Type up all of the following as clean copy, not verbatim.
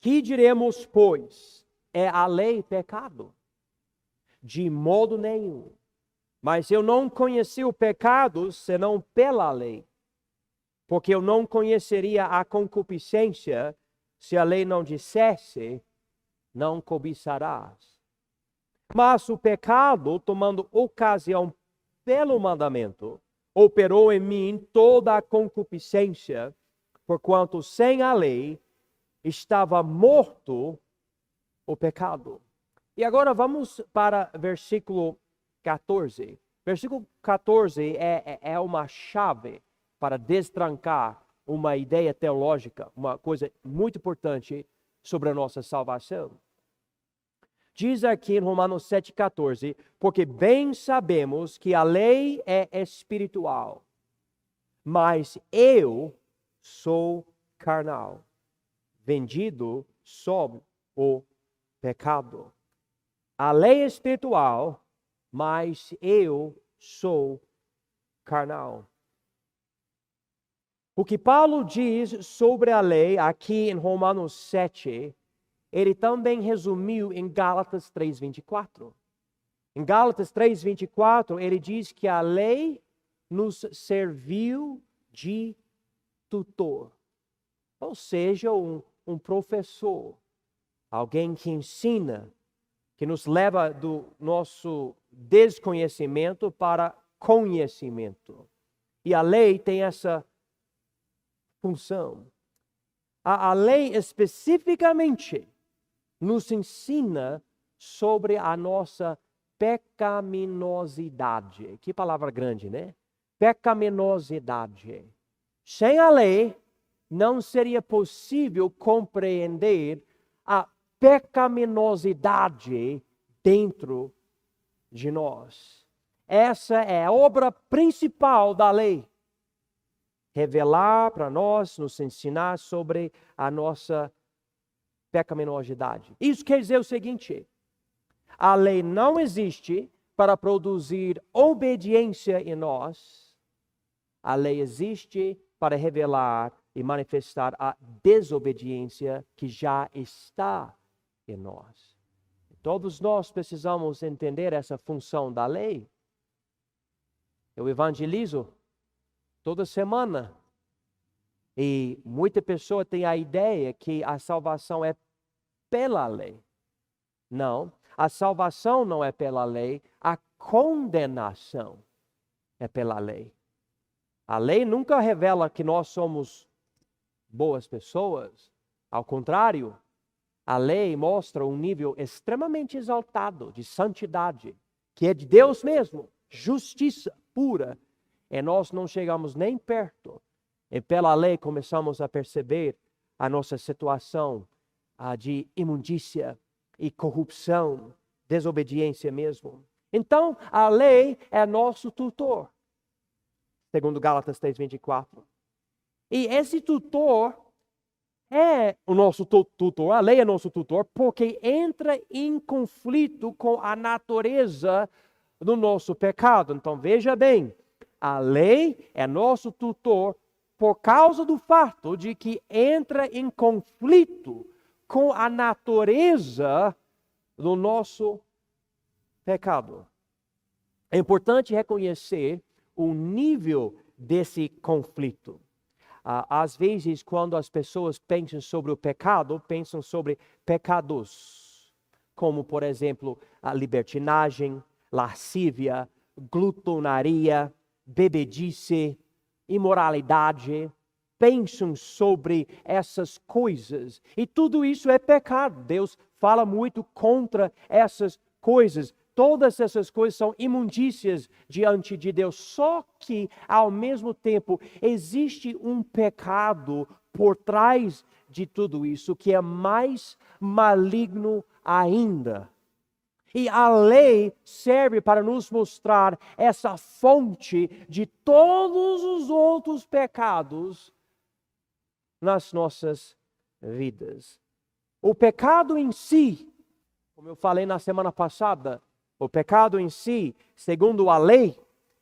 Que diremos, pois? É a lei pecado? De modo nenhum. Mas eu não conheci o pecado senão pela lei. Porque eu não conheceria a concupiscência se a lei não dissesse, não cobiçarás. Mas o pecado, tomando ocasião pelo mandamento, operou em mim toda a concupiscência, porquanto sem a lei estava morto o pecado. E agora vamos para versículo 14. Versículo 14 é uma chave para destrancar uma ideia teológica, uma coisa muito importante sobre a nossa salvação. Diz aqui em Romanos 7,14, porque bem sabemos que a lei é espiritual, mas eu sou carnal, vendido sob o pecado. A lei é espiritual, mas eu sou carnal. O que Paulo diz sobre a lei aqui em Romanos 7, ele também resumiu em Gálatas 3:24. Em Gálatas 3:24, ele diz que a lei nos serviu de tutor. Ou seja, um professor, alguém que ensina, que nos leva do nosso desconhecimento para conhecimento. E a lei tem essa função. A lei especificamente nos ensina sobre a nossa pecaminosidade. Que palavra grande, né? Pecaminosidade. Sem a lei, não seria possível compreender a pecaminosidade dentro de nós. Essa é a obra principal da lei. Revelar para nós, nos ensinar sobre a nossa pecaminosidade. Isso quer dizer o seguinte: a lei não existe para produzir obediência em nós. A lei existe para revelar e manifestar a desobediência que já está em nós. Todos nós precisamos entender essa função da lei. Eu evangelizo toda semana. E muita pessoa tem a ideia que a salvação é pela lei. Não, a salvação não é pela lei, a condenação é pela lei. A lei nunca revela que nós somos boas pessoas. Ao contrário, a lei mostra um nível extremamente exaltado de santidade, que é de Deus mesmo, justiça pura. E nós não chegamos nem perto. E pela lei começamos a perceber a nossa situação de imundícia e corrupção, desobediência mesmo. Então, a lei é nosso tutor, segundo Gálatas 3:24. E esse tutor é o nosso tutor, a lei é nosso tutor, porque entra em conflito com a natureza do nosso pecado. Então, veja bem, a lei é nosso tutor por causa do fato de que entra em conflito com a natureza do nosso pecado. É importante reconhecer o nível desse conflito. Às vezes, quando as pessoas pensam sobre o pecado, pensam sobre pecados, como, por exemplo, a libertinagem, lascívia, glutonaria, bebedice, imoralidade. Pensam sobre essas coisas. E tudo isso é pecado. Deus fala muito contra essas coisas. Todas essas coisas são imundícias diante de Deus. Só que, ao mesmo tempo, existe um pecado por trás de tudo isso que é mais maligno ainda. E a lei serve para nos mostrar essa fonte de todos os outros pecados nas nossas vidas. O pecado em si, como eu falei na semana passada, o pecado em si, segundo a lei,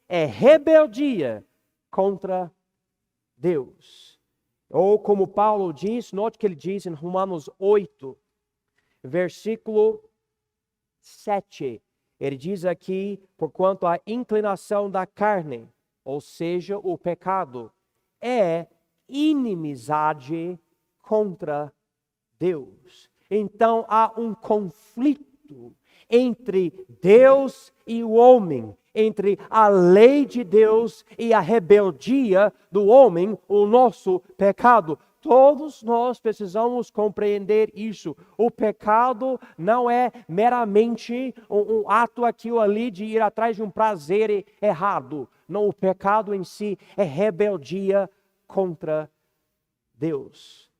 é rebeldia contra Deus. Ou como Paulo diz, note que ele diz em Romanos 8, versículo 7. Ele diz aqui, porquanto a inclinação da carne, ou seja, o pecado, é inimizade contra Deus. Então há um conflito entre Deus e o homem, entre a lei de Deus e a rebeldia do homem, o nosso pecado. Todos nós precisamos compreender isso. O pecado não é meramente um ato aqui ou ali de ir atrás de um prazer errado. Não, o pecado em si é rebeldia contra Deus.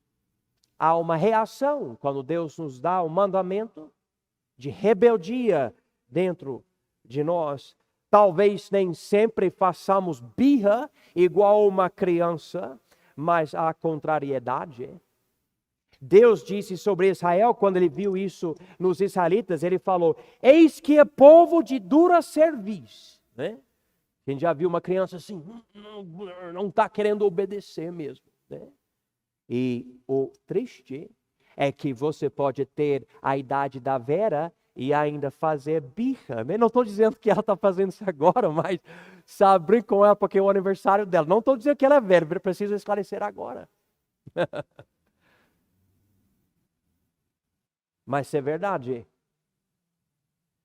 Há uma reação quando Deus nos dá um mandamento de rebeldia dentro de nós. Talvez nem sempre façamos birra igual uma criança, mas há contrariedade. Deus disse sobre Israel, quando ele viu isso nos israelitas, ele falou: eis que é povo de dura cerviz. Né? A gente já viu uma criança assim, não está querendo obedecer mesmo. Né? E o triste é que você pode ter a idade da Vera e ainda fazer birra. Não estou dizendo que ela está fazendo isso agora, mas sabe, brinco com ela porque é o aniversário dela. Não estou dizendo que ela é velha, preciso esclarecer agora. Mas isso é verdade.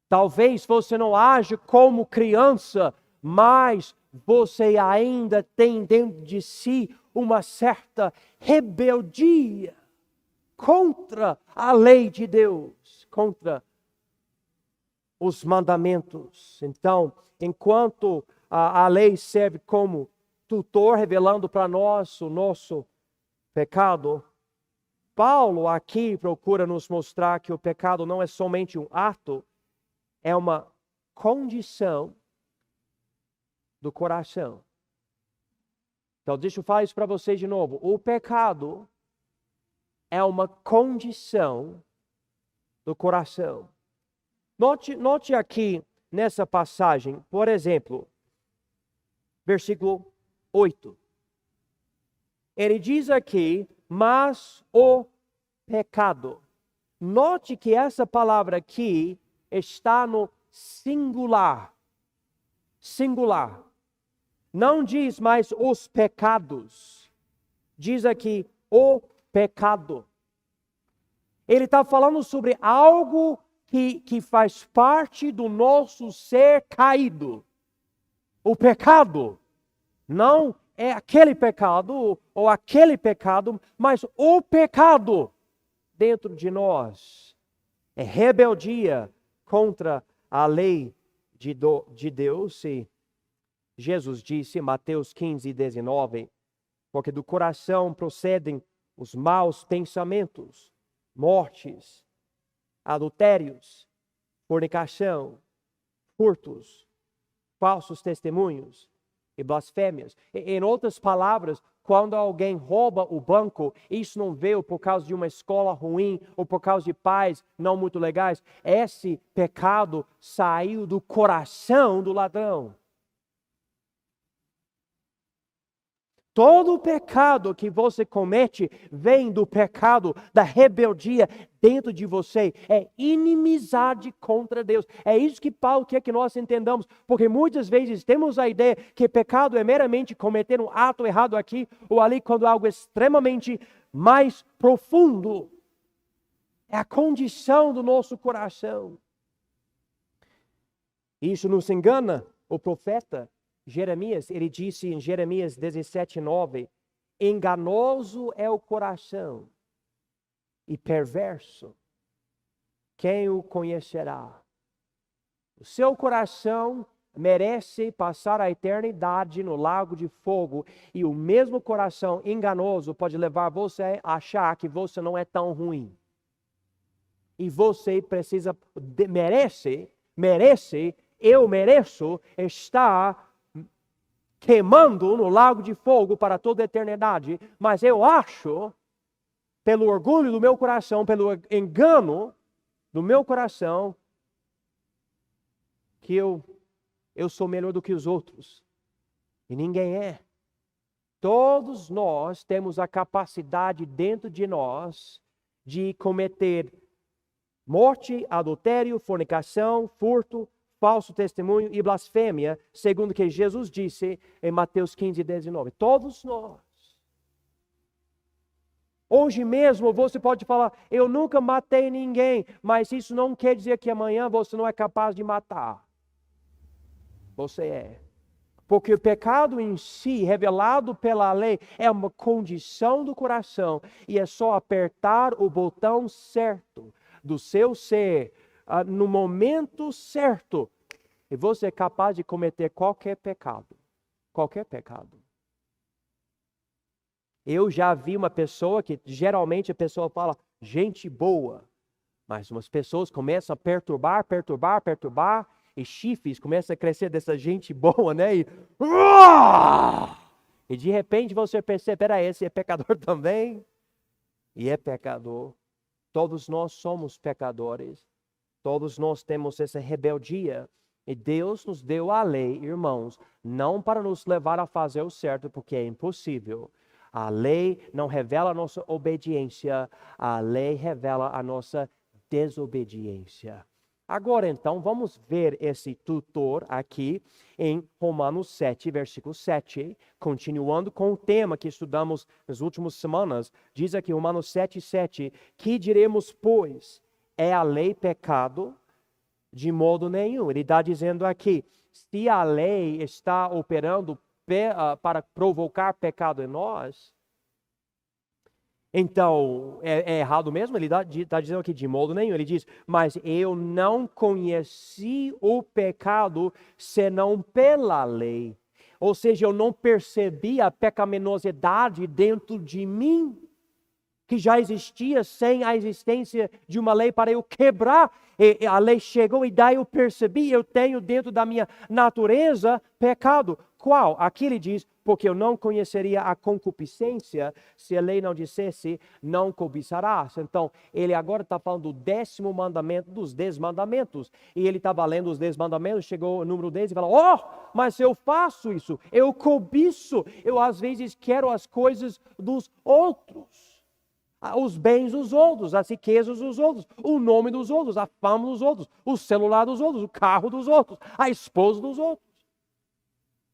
Talvez você não age como criança, mas você ainda tem dentro de si uma certa rebeldia contra a lei de Deus, contra os mandamentos. Então, enquanto a lei serve como tutor, revelando para nós o nosso pecado, Paulo aqui procura nos mostrar que o pecado não é somente um ato, é uma condição do coração. Então, deixa eu falar isso para vocês de novo. O pecado é uma condição do coração. Note aqui nessa passagem, por exemplo, versículo 8. Ele diz aqui, mas o pecado. Note que essa palavra aqui está no singular. Singular. Não diz mais os pecados. Diz aqui o pecado. Ele está falando sobre algo que faz parte do nosso ser caído. O pecado não é aquele pecado ou aquele pecado, mas o pecado dentro de nós é rebeldia contra a lei de Deus. E Jesus disse em Mateus 15:19, porque do coração procedem os maus pensamentos, mortes, adultérios, fornicação, furtos, falsos testemunhos e blasfêmias. Em outras palavras, quando alguém rouba o banco, isso não veio por causa de uma escola ruim ou por causa de pais não muito legais. Esse pecado saiu do coração do ladrão. Todo o pecado que você comete vem do pecado, da rebeldia dentro de você. É inimizade contra Deus. É isso que Paulo quer que nós entendamos. Porque muitas vezes temos a ideia que pecado é meramente cometer um ato errado aqui ou ali, quando algo extremamente mais profundo. É a condição do nosso coração. Isso nos engana. O profeta Jeremias, ele disse em Jeremias 17:9, enganoso é o coração e perverso, quem o conhecerá? O seu coração merece passar a eternidade no lago de fogo, e o mesmo coração enganoso pode levar você a achar que você não é tão ruim. E você precisa, eu mereço estar queimando no lago de fogo para toda a eternidade, mas eu acho, pelo orgulho do meu coração, pelo engano do meu coração, que eu sou melhor do que os outros. E ninguém é. Todos nós temos a capacidade dentro de nós de cometer morte, adultério, fornicação, furto, falso testemunho e blasfêmia, segundo o que Jesus disse em Mateus 15:19. Todos nós. Hoje mesmo você pode falar, eu nunca matei ninguém, mas isso não quer dizer que amanhã você não é capaz de matar. Você é. Porque o pecado em si, revelado pela lei, é uma condição do coração. E é só apertar o botão certo do seu ser, no momento certo. E você é capaz de cometer qualquer pecado. Qualquer pecado. Eu já vi uma pessoa que, geralmente a pessoa fala, gente boa. Mas umas pessoas começam a perturbar, e chifres começam a crescer dessa gente boa, né? E de repente você percebe, peraí, esse é pecador também? E é pecador. Todos nós somos pecadores. Todos nós temos essa rebeldia. E Deus nos deu a lei, irmãos, não para nos levar a fazer o certo, porque é impossível. A lei não revela a nossa obediência, a lei revela a nossa desobediência. Agora então, vamos ver esse tutor aqui em Romanos 7, versículo 7, continuando com o tema que estudamos nas últimas semanas. Diz aqui, Romanos 7, 7, que diremos, pois, é a lei pecado? De modo nenhum. Ele está dizendo aqui, se a lei está operando para provocar pecado em nós, então é errado mesmo? Ele está dizendo aqui de modo nenhum. Ele diz, mas eu não conheci o pecado senão pela lei. Ou seja, eu não percebi a pecaminosidade dentro de mim, que já existia sem a existência de uma lei para eu quebrar. E a lei chegou e daí eu percebi, eu tenho dentro da minha natureza pecado. Qual? Aqui ele diz, porque eu não conheceria a concupiscência se a lei não dissesse, não cobiçarás. Então, ele agora está falando do 10º mandamento dos 10 mandamentos. E ele estava lendo os 10 mandamentos, chegou o número 10 e falou, mas eu faço isso, eu cobiço, eu às vezes quero as coisas dos outros. Os bens dos outros, as riquezas dos outros, o nome dos outros, a fama dos outros, o celular dos outros, o carro dos outros, a esposa dos outros.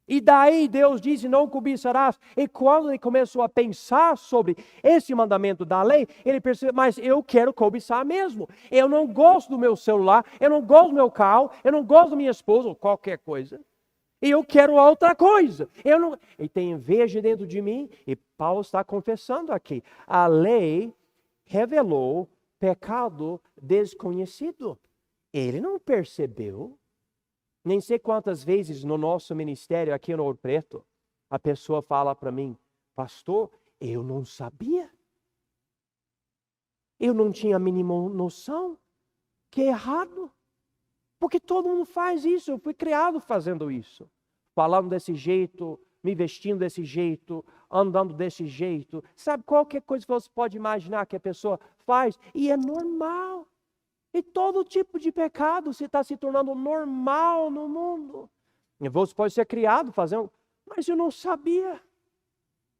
E daí Deus disse, não cobiçarás. E quando ele começou a pensar sobre esse mandamento da lei, ele percebeu, mas eu quero cobiçar mesmo. Eu não gosto do meu celular, eu não gosto do meu carro, eu não gosto da minha esposa, ou qualquer coisa. E eu quero outra coisa. E tem inveja dentro de mim. E Paulo está confessando aqui. A lei revelou pecado desconhecido. Ele não percebeu. Nem sei quantas vezes no nosso ministério aqui no Ouro Preto, a pessoa fala para mim, pastor, eu não sabia. Eu não tinha a mínima noção que é errado. Porque todo mundo faz isso, eu fui criado fazendo isso. Falando desse jeito, me vestindo desse jeito, andando desse jeito. Sabe, qualquer coisa que você pode imaginar que a pessoa faz, e é normal. E todo tipo de pecado está se tornando normal no mundo. E você pode ser criado fazendo, mas eu não sabia.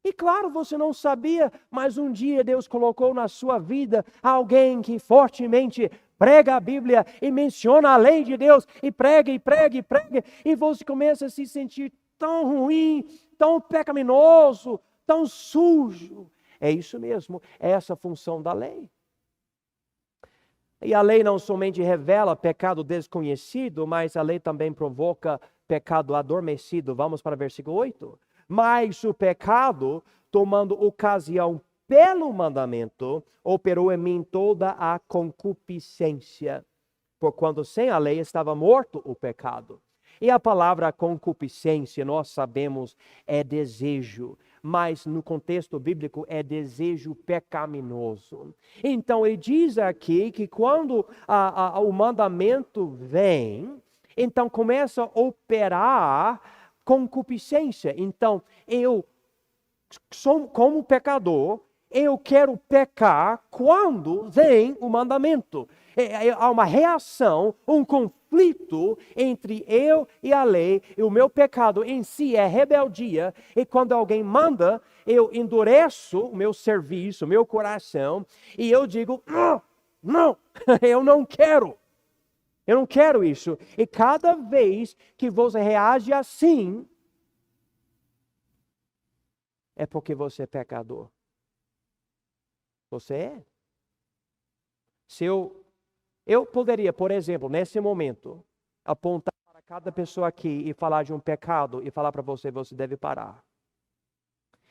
E claro, você não sabia, mas um dia Deus colocou na sua vida alguém que fortemente prega a Bíblia e menciona a lei de Deus e prega, e você começa a se sentir tão ruim, tão pecaminoso, tão sujo. É isso mesmo, é essa a função da lei. E a lei não somente revela pecado desconhecido, mas a lei também provoca pecado adormecido. Vamos para o versículo 8. Mas o pecado, tomando ocasião pelo mandamento, operou em mim toda a concupiscência. Porquanto sem a lei estava morto o pecado. E a palavra concupiscência, nós sabemos, é desejo. Mas no contexto bíblico é desejo pecaminoso. Então ele diz aqui que quando o mandamento vem, então começa a operar concupiscência. Então eu, como pecador, eu quero pecar quando vem o mandamento. Há uma reação, um conflito entre eu e a lei, e o meu pecado em si é rebeldia, e quando alguém manda, eu endureço o meu serviço, o meu coração, e eu digo, não, eu não quero. Eu não quero isso. E cada vez que você reage assim, é porque você é pecador. Você é. Se eu poderia, por exemplo, nesse momento, apontar para cada pessoa aqui e falar de um pecado e falar para você, você deve parar.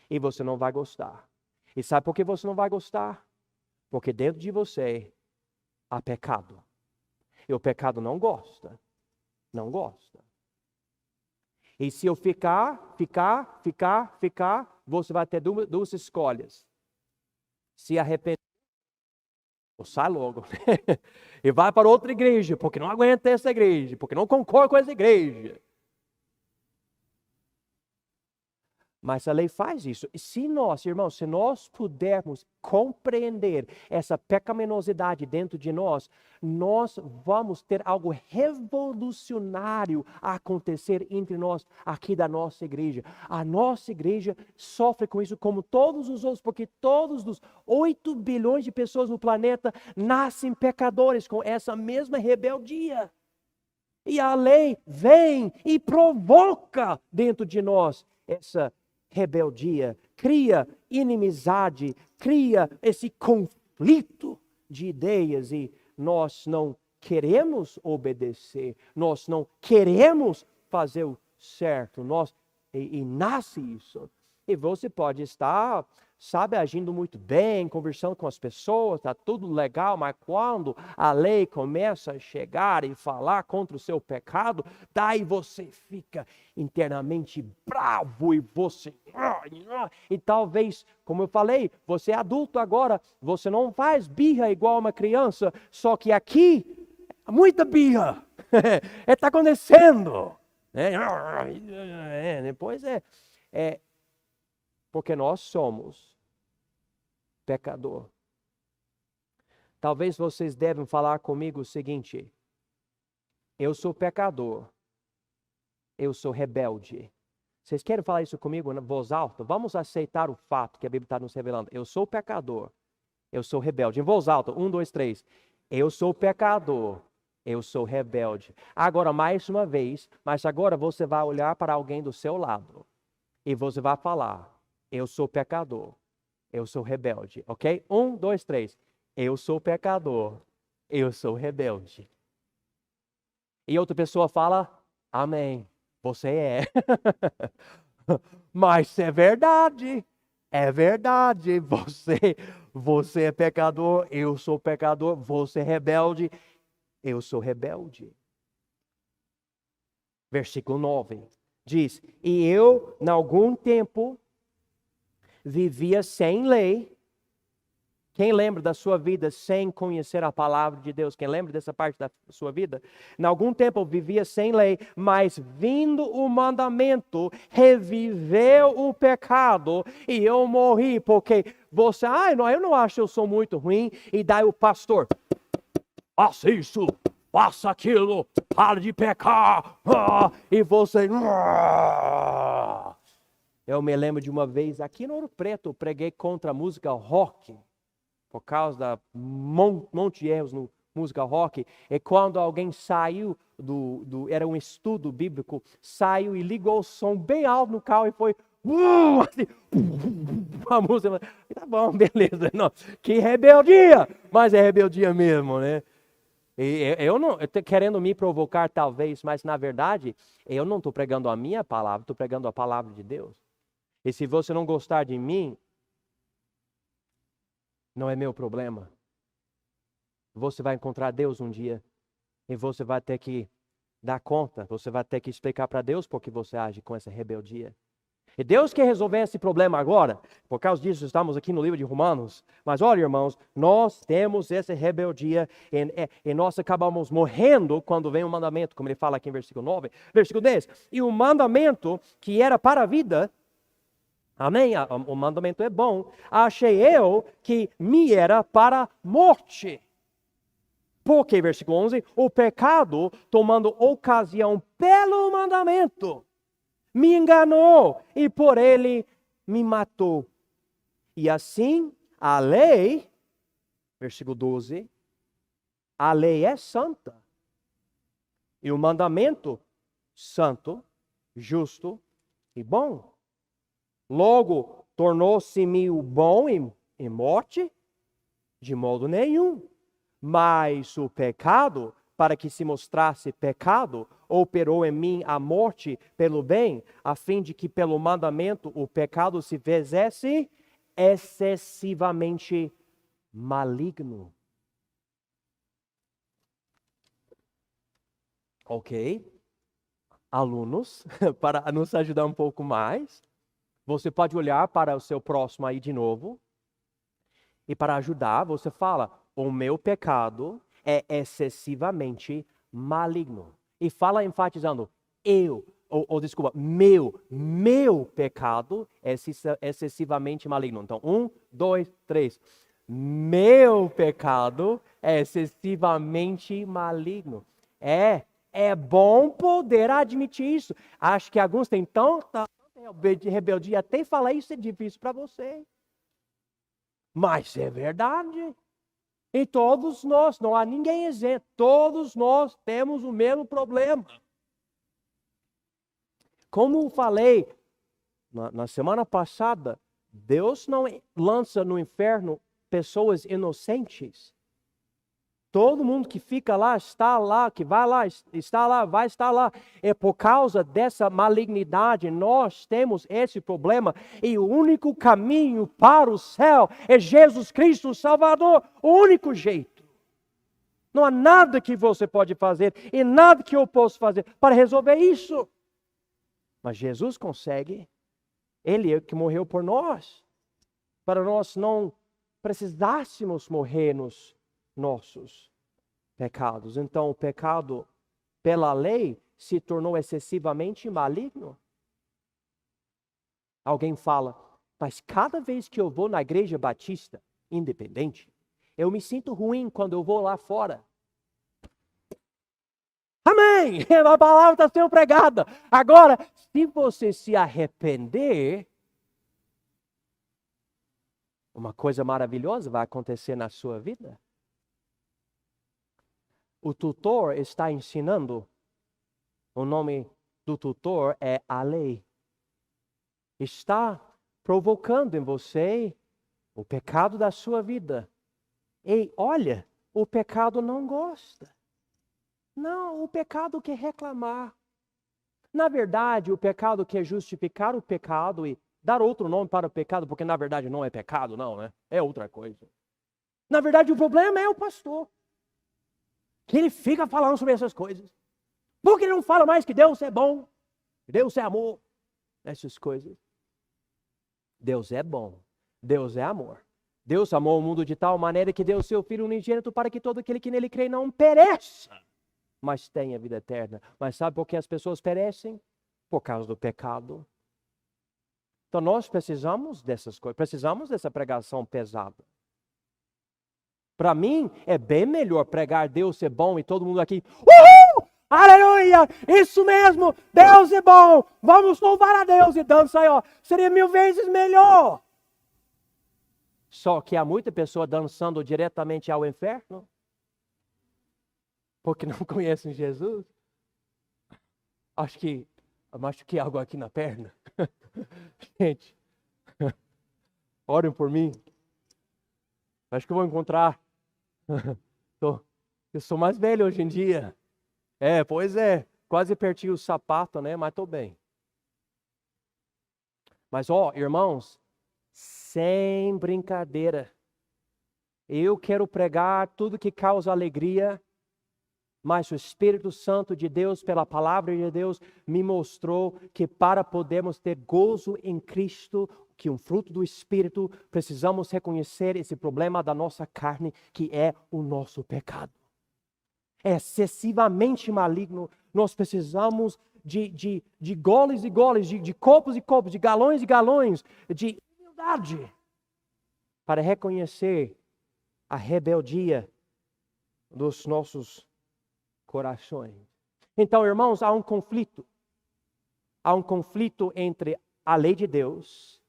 E você não vai gostar. E sabe por que você não vai gostar? Porque dentro de você há pecado. E o pecado não gosta. Não gosta. E se eu ficar, você vai ter duas escolhas. Se arrepender, ou sai logo. E vai para outra igreja, porque não aguenta essa igreja, porque não concorda com essa igreja. Mas a lei faz isso. E se nós, irmãos, se nós pudermos compreender essa pecaminosidade dentro de nós, nós vamos ter algo revolucionário a acontecer entre nós aqui da nossa igreja. A nossa igreja sofre com isso como todos os outros, porque todos os 8 bilhões de pessoas no planeta nascem pecadores com essa mesma rebeldia. E a lei vem e provoca dentro de nós essa rebeldia, cria inimizade, cria esse conflito de ideias e nós não queremos obedecer, nós não queremos fazer o certo, e nasce isso. E você pode estar, sabe, agindo muito bem, conversando com as pessoas, está tudo legal, mas quando a lei começa a chegar e falar contra o seu pecado, daí você fica internamente bravo e você... E talvez, como eu falei, você é adulto agora, você não faz birra igual uma criança, só que aqui, muita birra. Está acontecendo. Depois porque nós somos pecador. Talvez vocês devem falar comigo o seguinte: eu sou pecador, eu sou rebelde. Vocês querem falar isso comigo na voz alta? Vamos aceitar o fato que a Bíblia está nos revelando. Eu sou pecador, eu sou rebelde. Em voz alta, 1, 2, 3. Eu sou pecador, eu sou rebelde. Agora, mais uma vez, mas agora você vai olhar para alguém do seu lado e você vai falar: eu sou pecador, eu sou rebelde, ok? 1, 2, 3. Eu sou pecador, eu sou rebelde. E outra pessoa fala: amém, você é. Mas é verdade, você é pecador, eu sou pecador, você é rebelde, eu sou rebelde. Versículo 9 diz: e eu, em algum tempo, vivia sem lei. Quem lembra da sua vida sem conhecer a palavra de Deus? Quem lembra dessa parte da sua vida? Em algum tempo eu vivia sem lei, mas vindo o mandamento, reviveu o pecado e eu morri, porque você, não, eu não acho que eu sou muito ruim, e daí o pastor, faça isso, faça aquilo, pare de pecar, e você... Eu me lembro de uma vez, aqui no Ouro Preto, eu preguei contra a música rock, por causa da monte de erros no música rock, e quando alguém saiu era um estudo bíblico, saiu e ligou o som bem alto no carro e foi, assim, a música, tá bom, beleza, não, que rebeldia, mas é rebeldia mesmo, né? E eu estou querendo me provocar talvez, mas na verdade, eu não estou pregando a minha palavra, estou pregando a palavra de Deus. E se você não gostar de mim, não é meu problema. Você vai encontrar Deus um dia e você vai ter que dar conta, você vai ter que explicar para Deus por que você age com essa rebeldia. E Deus quer resolver esse problema agora. Por causa disso estamos aqui no livro de Romanos. Mas olha, irmãos, nós temos essa rebeldia e nós acabamos morrendo quando vem o mandamento, como ele fala aqui em versículo 9. Versículo 10. E o mandamento que era para a vida Amém? O mandamento é bom. Achei eu que me era para morte. Porque, versículo 11, o pecado, tomando ocasião pelo mandamento, me enganou e por ele me matou. E assim, a lei, versículo 12, a lei é santa. E o mandamento, santo, justo e bom. Logo, tornou-se-me o bom em morte? De modo nenhum. Mas o pecado, para que se mostrasse pecado, operou em mim a morte pelo bem, a fim de que pelo mandamento o pecado se fizesse excessivamente maligno. Ok? Alunos, para nos ajudar um pouco mais, você pode olhar para o seu próximo aí de novo. E para ajudar, você fala, o meu pecado é excessivamente maligno. E fala enfatizando, desculpa, meu pecado é excessivamente maligno. Então, 1, 2, 3. Meu pecado é excessivamente maligno. É bom poder admitir isso. Acho que alguns têm tanta rebeldia, até falar isso é difícil para você. Mas é verdade. E todos nós, não há ninguém isento, todos nós temos o mesmo problema. Como falei na semana passada, Deus não lança no inferno pessoas inocentes. Todo mundo que fica lá, está lá, que vai lá, está lá, vai estar lá. É por causa dessa malignidade, nós temos esse problema. E o único caminho para o céu é Jesus Cristo, o Salvador. O único jeito. Não há nada que você pode fazer e nada que eu possa fazer para resolver isso. Mas Jesus consegue. Ele é o que morreu por nós. Para nós não precisássemos morrer nos nossos pecados. Então, o pecado pela lei se tornou excessivamente maligno. Alguém fala, mas cada vez que eu vou na igreja batista independente, eu me sinto ruim quando eu vou lá fora. Amém! A palavra está sendo pregada. Agora, se você se arrepender, uma coisa maravilhosa vai acontecer na sua vida. O tutor está ensinando, o nome do tutor é a lei. Está provocando em você o pecado da sua vida. E olha, o pecado não gosta. Não, o pecado quer reclamar. Na verdade, o pecado quer justificar o pecado e dar outro nome para o pecado, porque na verdade não é pecado, não, né? É outra coisa. Na verdade, o problema é o pastor. Que ele fica falando sobre essas coisas. Por que ele não fala mais que Deus é bom? Que Deus é amor? Essas coisas. Deus é bom. Deus é amor. Deus amou o mundo de tal maneira que deu o seu Filho unigênito para que todo aquele que nele crê não pereça, mas tenha vida eterna. Mas sabe por que as pessoas perecem? Por causa do pecado. Então nós precisamos dessas coisas. Precisamos dessa pregação pesada. Para mim, é bem melhor pregar Deus ser bom e todo mundo aqui, uhul! Aleluia! Isso mesmo! Deus é bom! Vamos louvar a Deus e dançar aí, ó. Seria 1000 vezes melhor. Só que há muita pessoa dançando diretamente ao inferno. Porque não conhecem Jesus. Acho que algo aqui na perna. Gente, orem por mim. Acho que eu vou encontrar. Eu sou mais velho hoje em dia. Pois é. Quase perdi o sapato, né? Mas estou bem. Mas, irmãos, sem brincadeira. Eu quero pregar tudo que causa alegria, mas o Espírito Santo de Deus, pela palavra de Deus, me mostrou que para podermos ter gozo em Cristo, que um fruto do Espírito, precisamos reconhecer esse problema da nossa carne, que é o nosso pecado. É excessivamente maligno. Nós precisamos de goles e goles, de copos e copos, de galões e galões, de humildade, para reconhecer a rebeldia dos nossos corações. Então, irmãos, há um conflito. Há um conflito entre a lei de Deus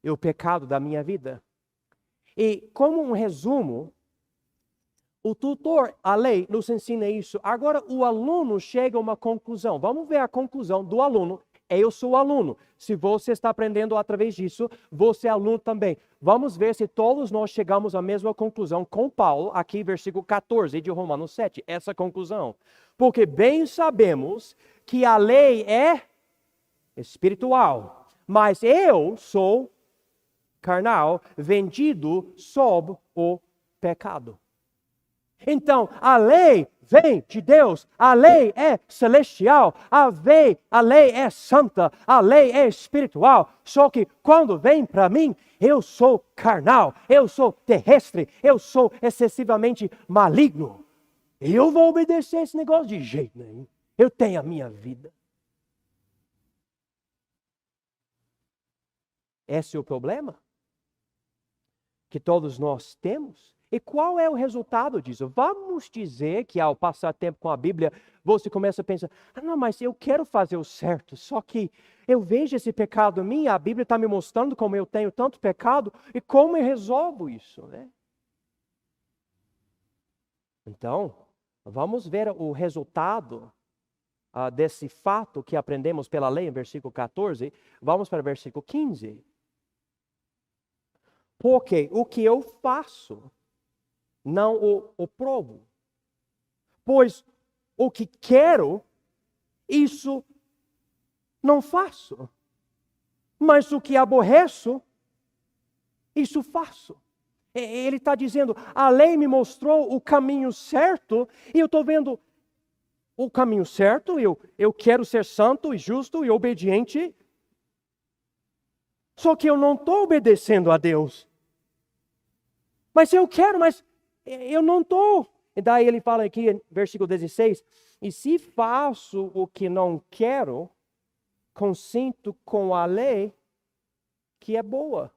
e o pecado da minha vida. E como um resumo, o tutor, a lei, nos ensina isso. Agora o aluno chega a uma conclusão. Vamos ver a conclusão do aluno. Eu sou aluno. Se você está aprendendo através disso, você é aluno também. Vamos ver se todos nós chegamos à mesma conclusão com Paulo, aqui versículo 14 de Romanos 7. Essa conclusão. Porque bem sabemos que a lei é espiritual, mas eu sou carnal, vendido sob o pecado. Então, a lei vem de Deus, a lei é celestial, a lei é santa, a lei é espiritual. Só que quando vem para mim, eu sou carnal, eu sou terrestre, eu sou excessivamente maligno. Eu vou obedecer esse negócio de jeito nenhum. Eu tenho a minha vida. Esse é o problema que todos nós temos. E qual é o resultado disso? Vamos dizer que ao passar tempo com a Bíblia, você começa a pensar, não, mas eu quero fazer o certo, só que eu vejo esse pecado em mim, a Bíblia está me mostrando como eu tenho tanto pecado, e como eu resolvo isso, né? Então, vamos ver o resultado desse fato que aprendemos pela lei em versículo 14. Vamos para o versículo 15. Porque o que eu faço, não o provo. Pois o que quero, isso não faço. Mas o que aborreço, isso faço. Ele está dizendo, a lei me mostrou o caminho certo, e eu estou vendo o caminho certo, eu quero ser santo e justo e obediente, só que eu não estou obedecendo a Deus. Mas eu quero, mas eu não estou. E daí ele fala aqui, versículo 16, e se faço o que não quero, consinto com a lei que é boa.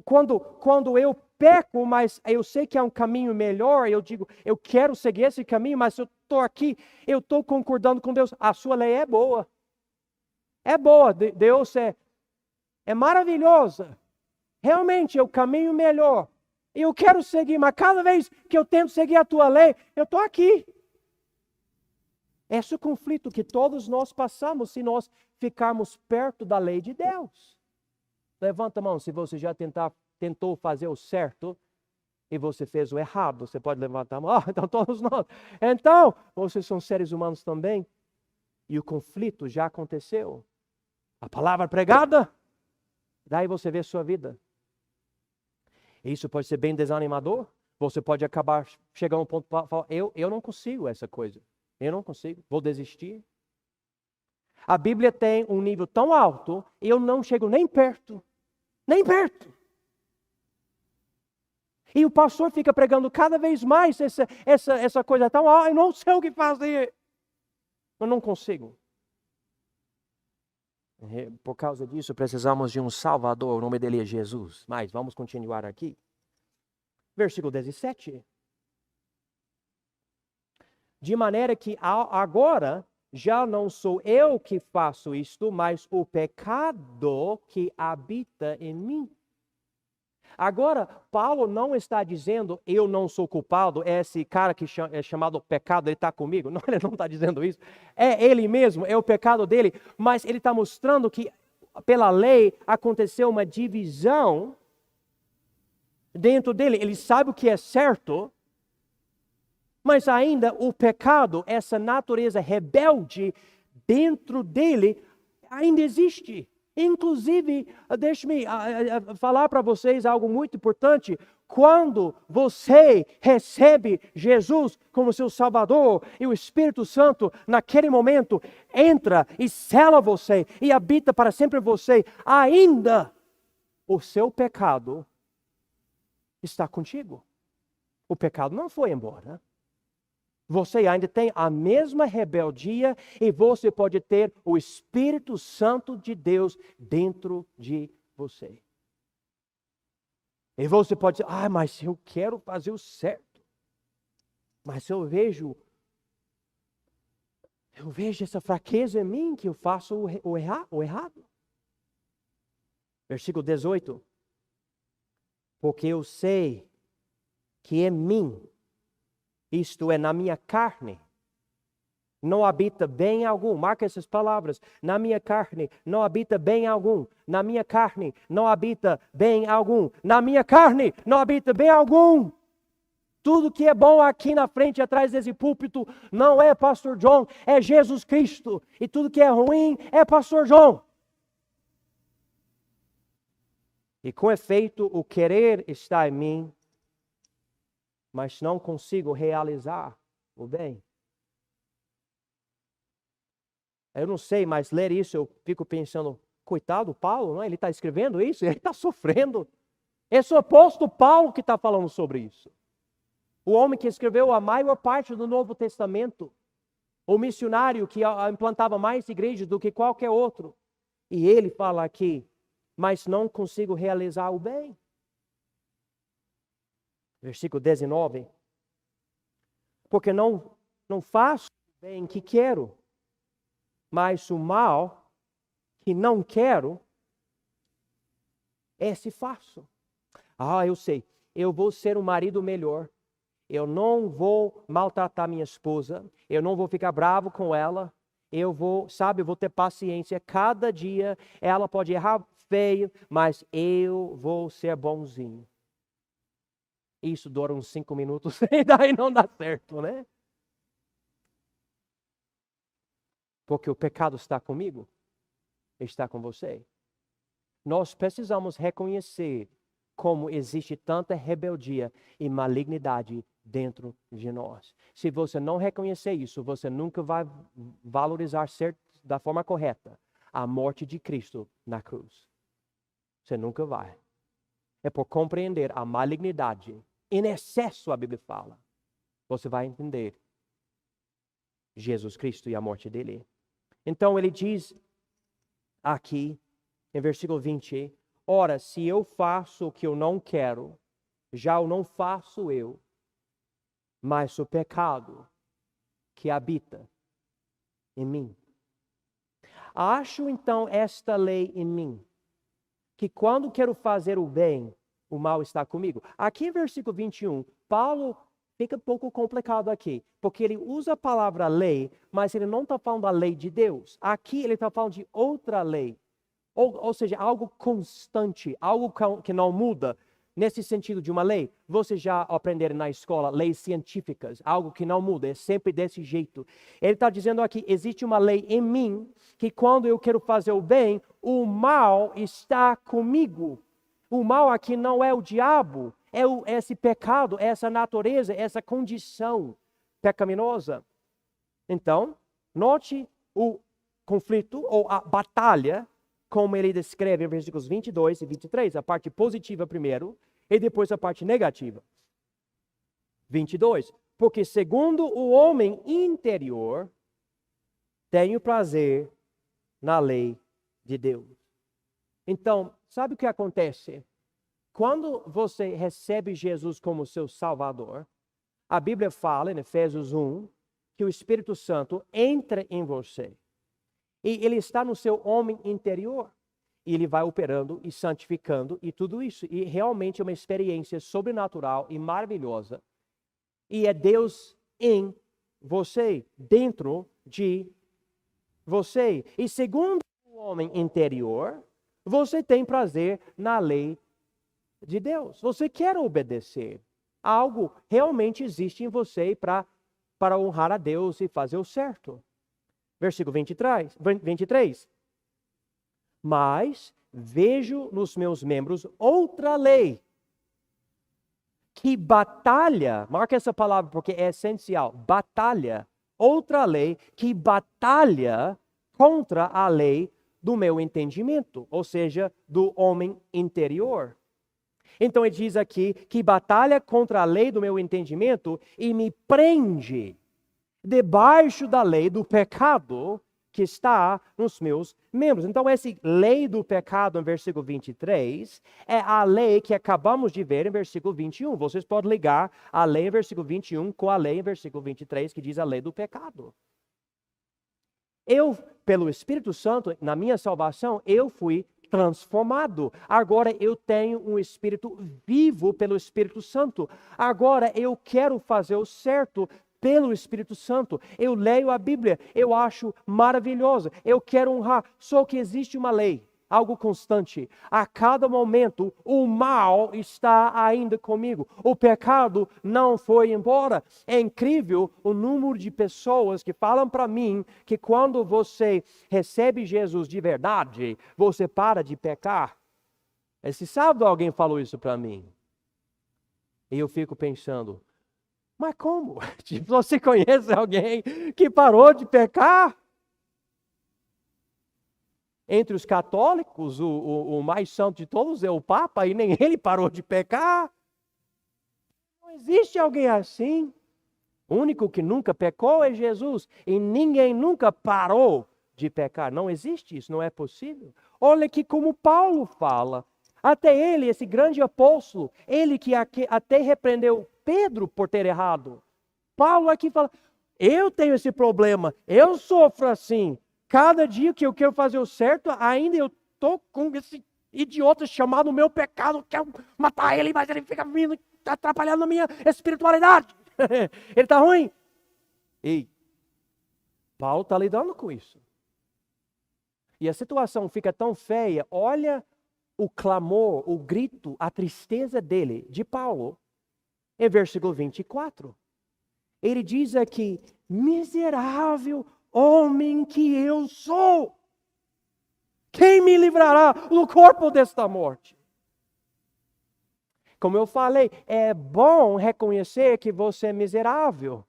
Quando eu peco, mas eu sei que há um caminho melhor, eu digo, eu quero seguir esse caminho, mas eu estou aqui, eu estou concordando com Deus. A sua lei é boa. É boa, Deus é maravilhosa. Realmente é o caminho melhor. Eu quero seguir, mas cada vez que eu tento seguir a tua lei, eu estou aqui. Esse é o conflito que todos nós passamos se nós ficarmos perto da lei de Deus. Levanta a mão se você já tentou fazer o certo e você fez o errado. Você pode levantar a mão. Então todos nós. Então, vocês são seres humanos também. E o conflito já aconteceu. A palavra pregada, daí você vê a sua vida. Isso pode ser bem desanimador. Você pode acabar chegando a um ponto para falar, eu não consigo essa coisa. Eu não consigo, vou desistir. A Bíblia tem um nível tão alto, eu não chego nem perto. Nem perto. E o pastor fica pregando cada vez mais essa coisa tão alta, eu não sei o que fazer. Eu não consigo. Por causa disso, precisamos de um Salvador, o nome dele é Jesus. Mas vamos continuar aqui. Versículo 17. De maneira que agora já não sou eu que faço isto, mas o pecado que habita em mim. Agora, Paulo não está dizendo, eu não sou culpado, esse cara que é chamado pecado, ele está comigo. Não, ele não está dizendo isso. É ele mesmo, é o pecado dele. Mas ele está mostrando que, pela lei, aconteceu uma divisão dentro dele. Ele sabe o que é certo, mas ainda o pecado, essa natureza rebelde dentro dele, ainda existe. Inclusive, deixe-me falar para vocês algo muito importante. Quando você recebe Jesus como seu Salvador e o Espírito Santo, naquele momento, entra e sela você e habita para sempre você, ainda o seu pecado está contigo. O pecado não foi embora. Você ainda tem a mesma rebeldia e você pode ter o Espírito Santo de Deus dentro de você. E você pode dizer, mas eu quero fazer o certo. Mas eu vejo essa fraqueza em mim que eu faço o errado. Versículo 18. Porque eu sei que em mim, isto é, na minha carne, não habita bem algum. Marca essas palavras. Na minha carne não habita bem algum. Na minha carne não habita bem algum. Na minha carne não habita bem algum. Tudo que é bom aqui na frente, atrás desse púlpito, não é Pastor John, é Jesus Cristo. E tudo que é ruim é Pastor John. E com efeito, o querer está em mim, mas não consigo realizar o bem. Eu não sei, mas ler isso eu fico pensando, coitado Paulo, não é? Ele está escrevendo isso, ele está sofrendo. Esse é o apóstolo Paulo que está falando sobre isso. O homem que escreveu a maior parte do Novo Testamento. O missionário que implantava mais igrejas do que qualquer outro. E ele fala aqui, mas não consigo realizar o bem. Versículo 19. Porque não faço o bem que quero, mas o mal que não quero, esse faço. Eu sei, eu vou ser um marido melhor. Eu não vou maltratar minha esposa, eu não vou ficar bravo com ela, eu vou ter paciência. Cada dia ela pode errar feio, mas eu vou ser bonzinho. Isso dura uns 5 minutos e daí não dá certo, né? Porque o pecado está comigo, está com você. Nós precisamos reconhecer como existe tanta rebeldia e malignidade dentro de nós. Se você não reconhecer isso, você nunca vai valorizar da forma correta a morte de Cristo na cruz. Você nunca vai. É por compreender a malignidade, em excesso a Bíblia fala, você vai entender Jesus Cristo e a morte dele. Então ele diz aqui, em versículo 20, ora, se eu faço o que eu não quero, já o não faço eu, mas o pecado que habita em mim. Acho então esta lei em mim, que quando quero fazer o bem, o mal está comigo. Aqui em versículo 21, Paulo fica um pouco complicado aqui, porque ele usa a palavra lei, mas ele não está falando da lei de Deus. Aqui ele está falando de outra lei. Ou seja, algo constante, algo que não muda. Nesse sentido de uma lei, vocês já aprenderam na escola leis científicas, algo que não muda, é sempre desse jeito. Ele está dizendo aqui, existe uma lei em mim, que quando eu quero fazer o bem, o mal está comigo. O mal aqui não é o diabo, é esse pecado, essa natureza, essa condição pecaminosa. Então, note o conflito ou a batalha, como ele descreve em versículos 22 e 23, a parte positiva primeiro, e depois a parte negativa. 22, porque segundo o homem interior, tenho prazer na lei de Deus. Então, sabe o que acontece? Quando você recebe Jesus como seu Salvador, a Bíblia fala em Efésios 1, que o Espírito Santo entra em você. E ele está no seu homem interior. E ele vai operando e santificando e tudo isso. E realmente é uma experiência sobrenatural e maravilhosa. E é Deus em você, dentro de você. E segundo o homem interior, você tem prazer na lei de Deus. Você quer obedecer. Algo realmente existe em você para honrar a Deus e fazer o certo. Versículo 23. Mas vejo nos meus membros outra lei que batalha, marca essa palavra porque é essencial, batalha, outra lei que batalha contra a lei do meu entendimento, ou seja, do homem interior. Então ele diz aqui que batalha contra a lei do meu entendimento e me prende debaixo da lei do pecado que está nos meus membros. Então, essa lei do pecado, em versículo 23, é a lei que acabamos de ver em versículo 21. Vocês podem ligar a lei em versículo 21 com a lei em versículo 23, que diz a lei do pecado. Eu, pelo Espírito Santo, na minha salvação, eu fui transformado. Agora eu tenho um espírito vivo pelo Espírito Santo. Agora eu quero fazer o certo pelo Espírito Santo. Eu leio a Bíblia, eu acho maravilhosa, eu quero honrar. Só que existe uma lei, algo constante. A cada momento o mal está ainda comigo. O pecado não foi embora. É incrível o número de pessoas que falam para mim que quando você recebe Jesus de verdade, você para de pecar. Esse sábado alguém falou isso para mim. E eu fico pensando, mas como? Tipo, você conhece alguém que parou de pecar? Entre os católicos, o mais santo de todos é o Papa, e nem ele parou de pecar. Não existe alguém assim. O único que nunca pecou é Jesus, e ninguém nunca parou de pecar. Não existe isso, não é possível. Olha aqui como Paulo fala. Até ele, esse grande apóstolo, ele que até repreendeu Pedro por ter errado. Paulo aqui fala, eu tenho esse problema, eu sofro assim. Cada dia que eu quero fazer o certo, ainda eu estou com esse idiota chamado meu pecado, quero matar ele, mas ele fica vindo, atrapalhando a minha espiritualidade. Ele está ruim. E Paulo está lidando com isso. E a situação fica tão feia, olha o clamor, o grito, a tristeza dele, de Paulo, em versículo 24. Ele diz aqui, miserável homem que eu sou, quem me livrará do corpo desta morte? Como eu falei, é bom reconhecer que você é miserável.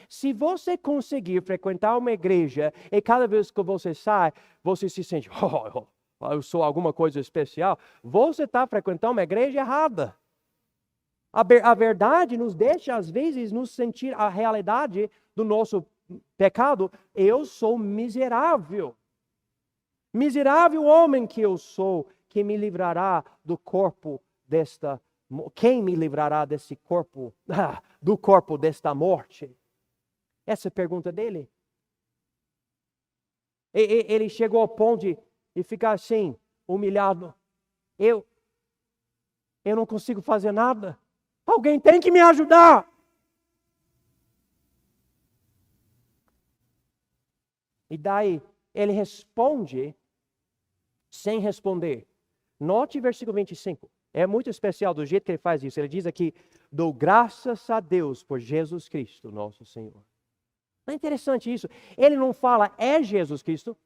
Se você conseguir frequentar uma igreja e cada vez que você sai, você se sente, eu sou alguma coisa especial, você está frequentando uma igreja errada. A verdade nos deixa, às vezes, nos sentir a realidade do nosso pecado. Eu sou miserável. Miserável homem que eu sou, que me livrará do corpo desta... Quem me livrará desse corpo, do corpo desta morte? Essa é a pergunta dele. Ele chegou ao ponto de ficar assim, humilhado. Eu não consigo fazer nada. Alguém tem que me ajudar. E daí ele responde sem responder. Note o versículo 25. É muito especial do jeito que ele faz isso. Ele diz aqui, dou graças a Deus por Jesus Cristo, nosso Senhor. Não é interessante isso? Ele não fala é Jesus Cristo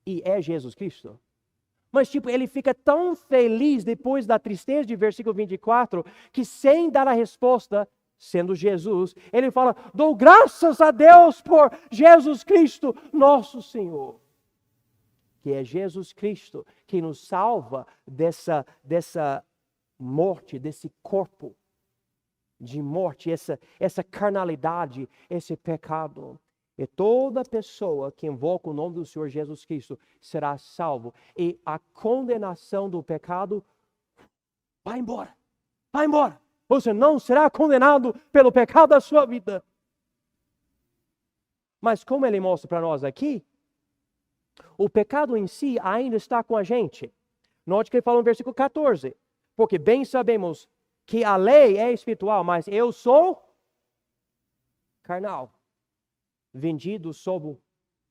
e é Jesus Cristo. Mas tipo, ele fica tão feliz depois da tristeza de versículo 24, que sem dar a resposta, sendo Jesus, ele fala, dou graças a Deus por Jesus Cristo, nosso Senhor. Que é Jesus Cristo que nos salva dessa morte, desse corpo de morte, essa carnalidade, esse pecado. E toda pessoa que invoca o nome do Senhor Jesus Cristo será salvo. E a condenação do pecado vai embora. Vai embora. Você não será condenado pelo pecado da sua vida. Mas como ele mostra para nós aqui, o pecado em si ainda está com a gente. Note que ele fala no versículo 14. Porque bem sabemos que a lei é espiritual, mas eu sou carnal. Vendido sob o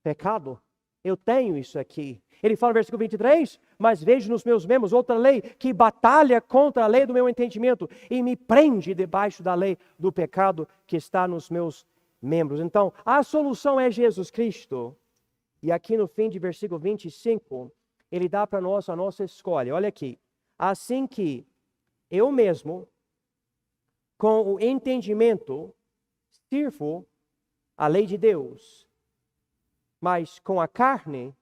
pecado. Eu tenho isso aqui. Ele fala no versículo 23, mas vejo nos meus membros outra lei que batalha contra a lei do meu entendimento e me prende debaixo da lei do pecado que está nos meus membros. Então, a solução é Jesus Cristo. E aqui no fim de versículo 25, ele dá para nós a nossa escolha. Olha aqui. Assim que eu mesmo, com o entendimento, sirvo a lei de Deus, mas com a carne,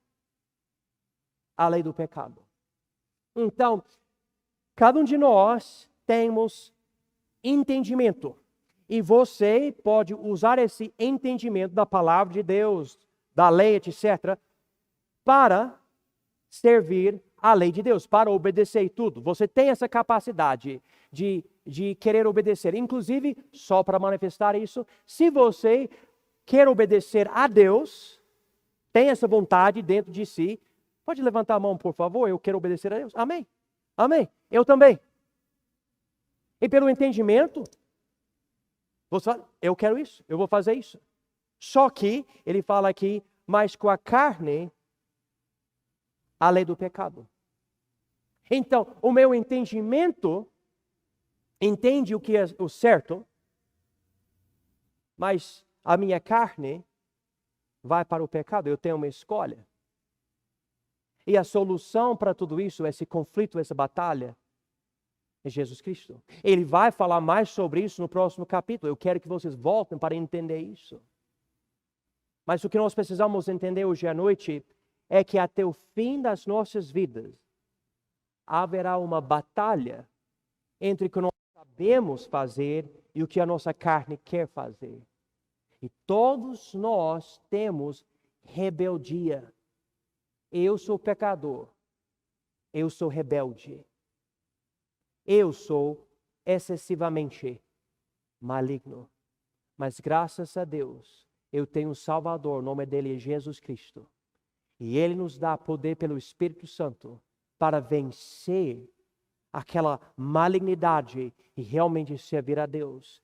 a lei do pecado. Então, cada um de nós temos entendimento. E você pode usar esse entendimento da palavra de Deus, da lei, etc., para servir a lei de Deus, para obedecer e tudo. Você tem essa capacidade de querer obedecer. Inclusive, só para manifestar isso, se você quer obedecer a Deus, tem essa vontade dentro de si, pode levantar a mão, por favor, eu quero obedecer a Deus. Amém. Amém. Eu também. E pelo entendimento, você fala, eu quero isso, eu vou fazer isso. Só que, ele fala aqui, mas com a carne, a lei do pecado. Então, o meu entendimento entende o que é o certo, mas a minha carne vai para o pecado. Eu tenho uma escolha. E a solução para tudo isso, esse conflito, essa batalha, é Jesus Cristo. Ele vai falar mais sobre isso no próximo capítulo. Eu quero que vocês voltem para entender isso. Mas o que nós precisamos entender hoje à noite é que até o fim das nossas vidas haverá uma batalha entre o que nós sabemos fazer e o que a nossa carne quer fazer. E todos nós temos rebeldia. Eu sou pecador. Eu sou rebelde. Eu sou excessivamente maligno. Mas graças a Deus, eu tenho um Salvador, o nome dele é Jesus Cristo. E Ele nos dá poder pelo Espírito Santo para vencer aquela malignidade e realmente servir a Deus.